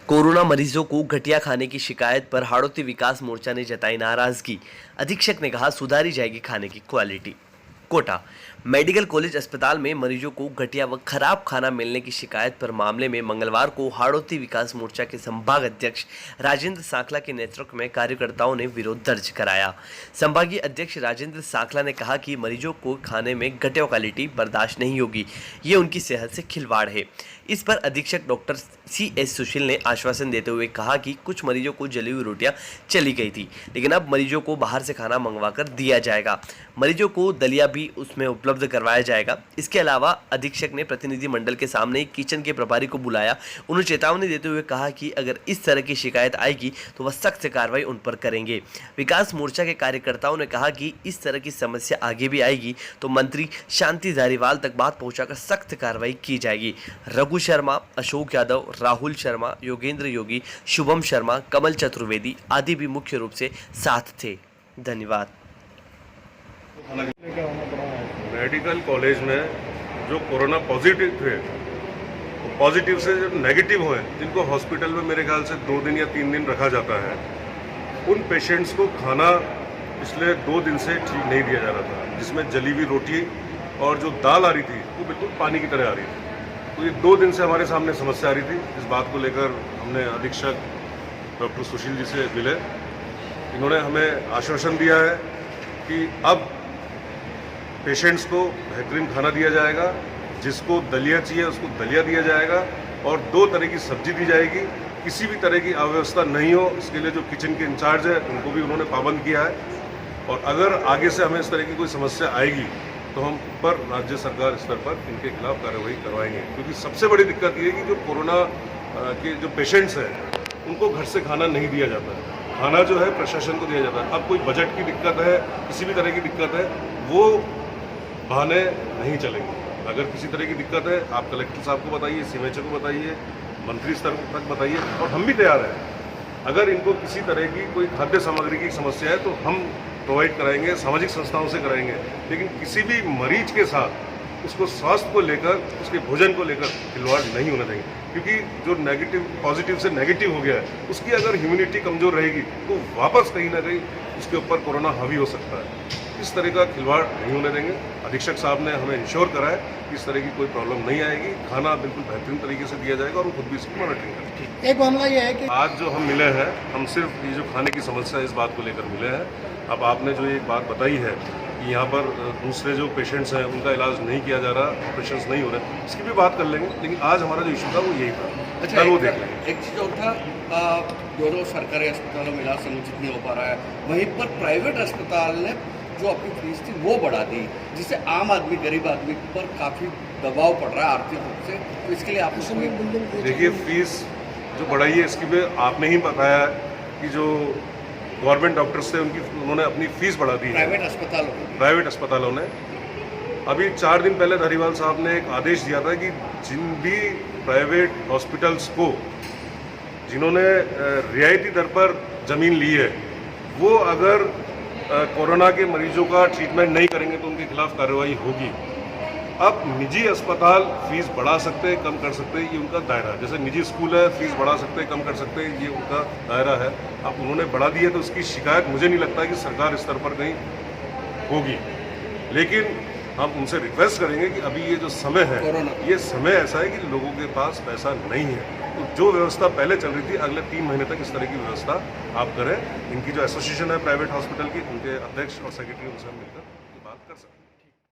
Corona मरीजों को घटिया खाने की शिकायत पर हाड़ौती विकास मोर्चा ने जताई नाराजगी। अधीक्षक ने कहा सुधारी जाएगी खाने की क्वालिटी। कोटा मेडिकल कॉलेज अस्पताल में मरीजों को घटिया व खराब खाना मिलने की शिकायत पर मामले में मंगलवार को हाड़ौती विकास मोर्चा के संभाग अध्यक्ष राजेंद्र साखला के नेतृत्व में कार्यकर्ताओं ने विरोध दर्ज कराया। संभागीय अध्यक्ष राजेंद्र साखला ने कहा कि मरीजों को खाने में घटिया क्वालिटी बर्दाश्त नहीं होगी, ये उनकी सेहत से खिलवाड़ है। इस पर अधीक्षक डॉक्टर CS सुशील ने आश्वासन देते हुए कहा कि कुछ मरीजों को जली हुई रोटियां चली गई थी, लेकिन अब मरीजों को बाहर से खाना मंगवाकर दिया जाएगा। मरीजों को दलिया भी उसमें उपलब्ध करवाया जाएगा। इसके अलावा अधीक्षक ने प्रतिनिधि मंडल के सामने किचन के प्रभारी को बुलाया। उन्हें चेतावनी देते हुए कहा कि अगर इस तरह की शिकायत आएगी तो वह सख्त से कार्रवाई उन पर करेंगे। विकास मोर्चा के कार्यकर्ताओं ने कहा कि इस तरह की समस्या आगे भी आएगी तो मंत्री शांति धारीवाल तक बात पहुंचाकर सख्त कार्रवाई की जाएगी। रघु शर्मा, अशोक यादव, राहुल शर्मा, योगेंद्र योगी, शुभम शर्मा, कमल चतुर्वेदी आदि भी मुख्य रूप से साथ थे। धन्यवाद। मेडिकल कॉलेज में जो कोरोना पॉजिटिव थे, पॉजिटिव से जो नेगेटिव हुए, जिनको हॉस्पिटल में मेरे ख्याल से 2 दिन या 3 दिन रखा जाता है, उन पेशेंट्स को खाना पिछले 2 दिन से ठीक नहीं दिया जा रहा था, जिसमें जली हुई रोटी और जो दाल आ रही थी वो बिल्कुल पानी की तरह आ रही थी। तो ये 2 दिन से हमारे सामने समस्या आ रही थी। इस बात को लेकर हमने अधीक्षक डॉक्टर सुशील जी से मिले। इन्होंने हमें आश्वासन दिया है कि अब पेशेंट्स को बेहतरीन खाना दिया जाएगा, जिसको दलिया चाहिए उसको दलिया दिया जाएगा और 2 तरह की सब्जी दी जाएगी। किसी भी तरह की अव्यवस्था नहीं हो, इसके लिए जो किचन के इंचार्ज है उनको भी उन्होंने पाबंद किया है। और अगर आगे से हमें इस तरह की कोई समस्या आएगी तो हम ऊपर राज्य सरकार स्तर पर इनके खिलाफ कार्रवाई करवाएंगे, क्योंकि सबसे बड़ी दिक्कत ये है कि जो कोरोना के जो पेशेंट्स हैं उनको घर से खाना नहीं दिया जाता है। खाना जो है प्रशासन को दिया जाता है। अब कोई बजट की दिक्कत है, किसी भी तरह की दिक्कत है, वो बहाने नहीं चलेंगे। अगर किसी तरह की दिक्कत है आप कलेक्टर साहब को बताइए, CMHO को बताइए, मंत्री स्तर तक बताइए, और हम भी तैयार हैं। अगर इनको किसी तरह की कोई खाद्य सामग्री की समस्या है तो हम प्रोवाइड कराएंगे, सामाजिक संस्थाओं से कराएंगे, लेकिन किसी भी मरीज के साथ उसको स्वास्थ्य को लेकर, उसके भोजन को लेकर खिलवाड़ नहीं होने देंगे, क्योंकि जो नेगेटिव पॉजिटिव से नेगेटिव हो गया है उसकी अगर इम्यूनिटी कमज़ोर रहेगी तो वापस कहीं ना कहीं उसके ऊपर कोरोना हावी हो सकता है। इस तरह का खिलवाड़ नहीं होने देंगे। अधीक्षक साहब ने हमें इंश्योर करा है कि इस तरह की कोई प्रॉब्लम नहीं आएगी, खाना बिल्कुल बेहतरीन तरीके से दिया जाएगा और वो खुद भी इसकी मॉनिटरिंग करेंगे। एक मामला ये है कि आज जो हम मिले हैं, हम सिर्फ ये जो खाने की समस्या है इस बात को लेकर मिले हैं। अब आपने जो एक बात बताई है कि यहाँ पर दूसरे जो पेशेंट्स हैं उनका इलाज नहीं किया जा रहा, ऑपरेशंस नहीं हो रहे, इसकी भी बात कर लेंगे, लेकिन आज हमारा जो इशू था वो यही था। अच्छा, वो देख लेंगे। एक चीज़ और था, दोनों सरकारी अस्पतालों में इलाज समुचित नहीं हो पा रहा है, वहीं पर प्राइवेट अस्पताल ने जो अपनी फीस थी वो बढ़ा दी, जिससे आम आदमी, गरीब आदमी पर काफ़ी दबाव पड़ रहा है आर्थिक रूप से। तो इसके लिए आपको देखिए, फीस जो बढ़ाई है इसकी भी आपने ही बताया कि जो गवर्नमेंट डॉक्टर्स थे उन्होंने अपनी फीस बढ़ा दी है प्राइवेट अस्पतालों ने। अभी 4 दिन पहले धारीवाल साहब ने एक आदेश दिया था कि जिन भी प्राइवेट हॉस्पिटल्स को जिन्होंने रियायती दर पर ज़मीन ली है वो अगर कोरोना के मरीजों का ट्रीटमेंट नहीं करेंगे तो उनके खिलाफ कार्रवाई होगी। अब निजी अस्पताल फीस बढ़ा सकते हैं, कम कर सकते हैं, ये उनका दायरा है। जैसे निजी स्कूल है, फीस बढ़ा सकते हैं, कम कर सकते हैं, ये उनका दायरा है। अब उन्होंने बढ़ा दी है तो उसकी शिकायत मुझे नहीं लगता है कि सरकार स्तर पर कहीं होगी, लेकिन हम उनसे रिक्वेस्ट करेंगे कि अभी ये जो समय है, ये समय ऐसा है कि लोगों के पास पैसा नहीं है। तो जो व्यवस्था पहले चल रही थी अगले 3 महीने तक इस तरह की व्यवस्था आप करें। इनकी जो एसोसिएशन है प्राइवेट हॉस्पिटल की, उनके अध्यक्ष और सेक्रेटरी, उनसे हम मिलकर बात कर सकते हैं।